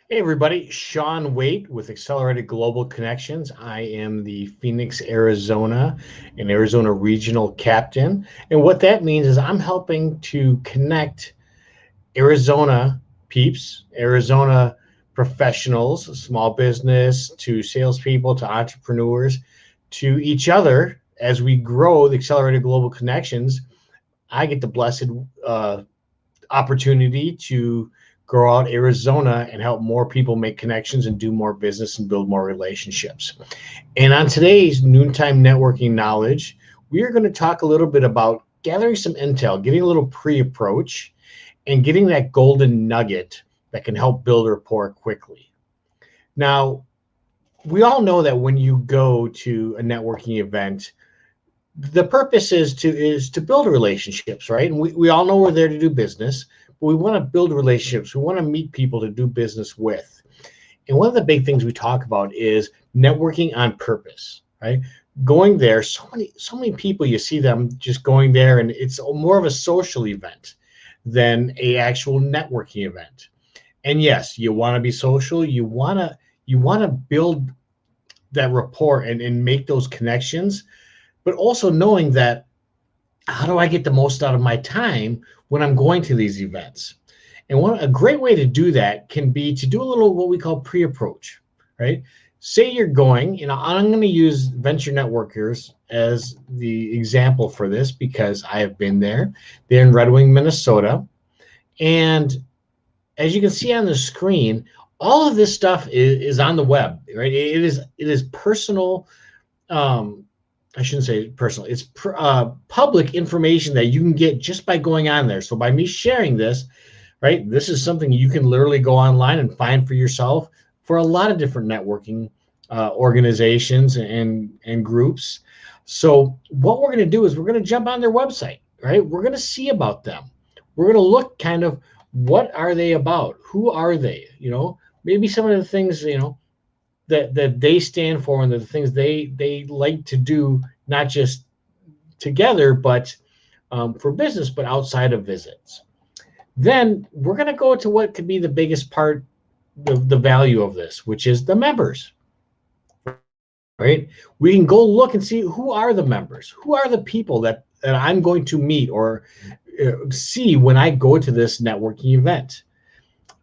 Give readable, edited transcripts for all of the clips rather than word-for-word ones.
Hey everybody, Sean Waite with Accelerated Global Connections. I am the Phoenix, Arizona and Arizona Regional Captain. And what that means is I'm helping to connect Arizona peeps, Arizona professionals, small business, to salespeople, to entrepreneurs, to each other as we grow the Accelerated Global Connections. I get the blessed opportunity to grow out Arizona and help more people make connections and do more business and build more relationships. And on today's Noontime Networking Knowledge, we are going to talk a little bit about gathering some intel, getting a little pre-approach, and getting that golden nugget that can help build rapport quickly. Now, we all know that when you go to a networking event, the purpose is to build relationships, right? And we all know we're there to do business, but we want to build relationships. We want to meet people to do business with. And one of the big things we talk about is networking on purpose, right? Going there, so many people, you see them just going there, and it's more of a social event than a actual networking event. And yes, you want to be social, you want to build that rapport and make those connections, but also knowing that how do I get the most out of my time when I'm going to these events? And a great way to do that can be to do a little what we call pre-approach, right? Say you're going, I'm going to use venture networkers as the example for this because I have been there. They're in Red Wing, Minnesota. And as you can see on the screen, all of this stuff is on the web, right? It is personal. I shouldn't say personal. It's public information that you can get just by going on there. So by me sharing this, right, this is something you can literally go online and find for yourself for a lot of different networking organizations and groups. So what we're going to do is we're going to jump on their website, right? We're going to see about them. We're going to look kind of what are they about? Who are they? Maybe some of the things, that they stand for and the things they like to do, not just together, but for business, but outside of visits. Then we're going to go to what could be the biggest part of the value of this, which is the members, right? We can go look and see who are the members, who are the people that I'm going to meet or see when I go to this networking event.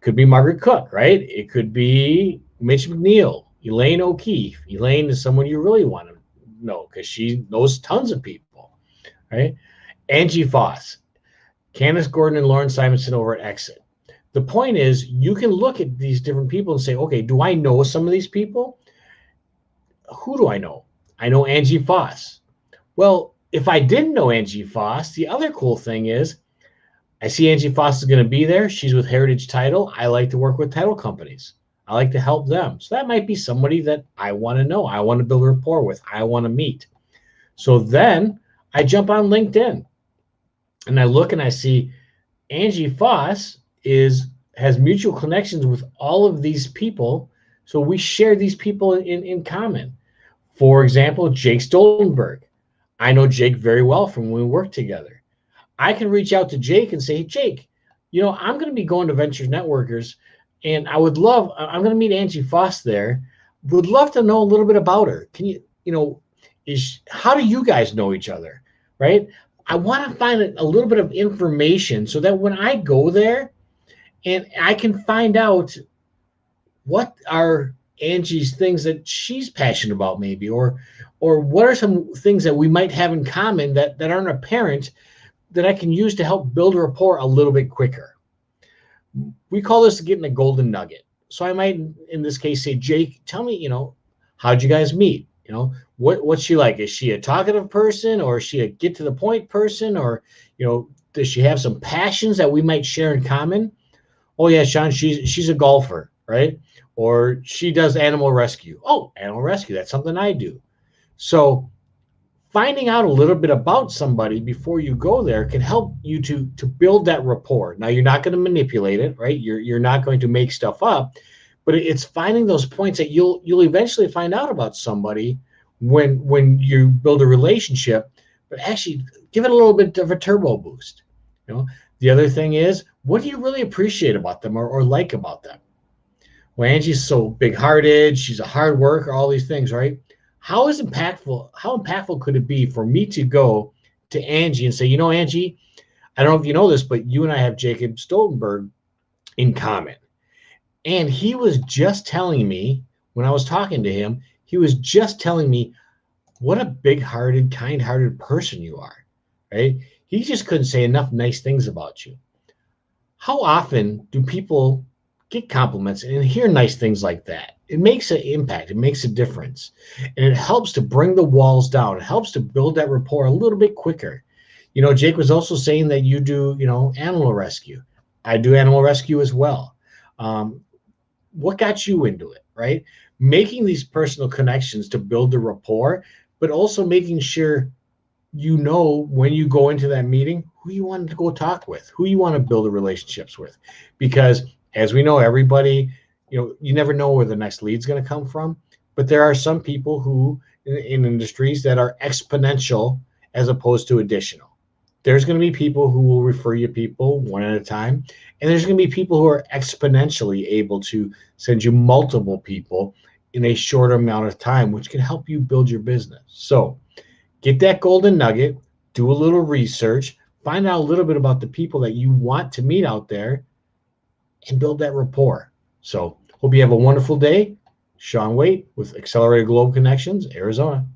Could be Margaret Cook, right? It could be Mitch McNeil, Elaine O'Keefe. Elaine is someone you really want to know because she knows tons of people, right? Angie Foss, Candace Gordon, and Lauren Simonson over at Exit. The point is, you can look at these different people and say, okay, do I know some of these people? Who do I know? I know Angie Foss. Well, if I didn't know Angie Foss, the other cool thing is I see Angie Foss is going to be there. She's with Heritage Title. I like to work with title companies. I like to help them. So that might be somebody that I want to know. I want to build rapport with. I want to meet. So then I jump on LinkedIn and I look and I see Angie Foss has mutual connections with all of these people. So we share these people in common. For example, Jake Stoltenberg. I know Jake very well from when we worked together. I can reach out to Jake and say, hey, Jake, I'm going to be going to Ventures Networkers, and I'm going to meet Angie Foss there. Would love to know a little bit about her. Can how do you guys know each other, right? I want to find a little bit of information so that when I go there and I can find out what are Angie's things that she's passionate about maybe, or what are some things that we might have in common that aren't apparent that I can use to help build a rapport a little bit quicker. We call this getting a golden nugget. So I might, in this case, say, Jake, tell me, how'd you guys meet? What's she like? Is she a talkative person, or is she a get to the point person, or, does she have some passions that we might share in common? Oh yeah, Sean, she's a golfer, right? Or she does animal rescue. Oh, animal rescue, that's something I do. So finding out a little bit about somebody before you go there can help you to build that rapport. Now, you're not going to manipulate it, right? You're not going to make stuff up, but it's finding those points that you'll eventually find out about somebody when you build a relationship, but actually give it a little bit of a turbo boost. The other thing is, what do you really appreciate about them or like about them? Well, Angie's so big-hearted, she's a hard worker, all these things, right? How impactful could it be for me to go to Angie and say, you know, Angie, I don't know if you know this, but you and I have Jacob Stoltenberg in common. And he was just telling me, when I was talking to him, he was just telling me what a big-hearted, kind-hearted person you are, right? He just couldn't say enough nice things about you. How often do people get compliments and hear nice things like that? It makes an impact, it makes a difference, and it helps to bring the walls down. It helps to build that rapport a little bit quicker. You know, Jake was also saying that you do, you know, animal rescue. I do animal rescue as well. Um, what got you into it, right? Making these personal connections to build the rapport, but also making sure you know when you go into that meeting who you want to go talk with, who you want to build the relationships with. Because as we know, everybody, you know, you never know where the next lead's going to come from. But there are some people who in industries that are exponential as opposed to additional. There's going to be people who will refer you people one at a time. And there's going to be people who are exponentially able to send you multiple people in a short amount of time, which can help you build your business. So get that golden nugget, do a little research, find out a little bit about the people that you want to meet out there, and build that rapport. So, hope you have a wonderful day. Sean Waite with Accelerated Global Connections, Arizona.